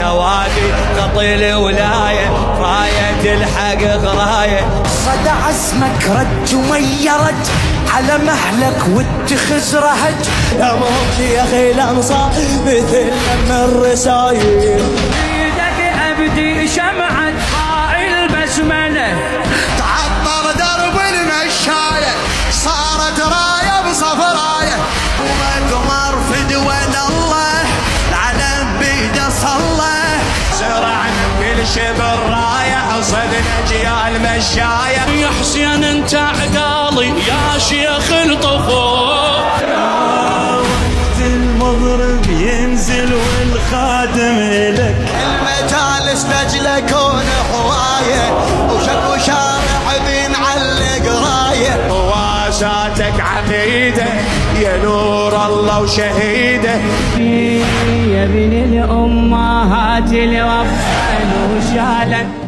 نوادي خطي الولاية راية الحق غراية صدع اسمك رج ومية رج على مهلك واتخذ رهج يا موت يا اخي الانصار مثل لما الرسايل بيدك ابدي شمعة البسملة تعطر درب المشاية صارت راية بصفراية ومقمر فدوان الله العلم بيده صلى زرعنا بكل شبر راية صدنا جيال مشاية يا حسين انت عقالي يا شيخ الطفول المضرب ينزل والخادم لك المجالس نجلة كون هواية وشكو شارع بنعلق راية واساتك عقيدة يا نور الله وشهيده يا ابن الامهات الوفا وشالت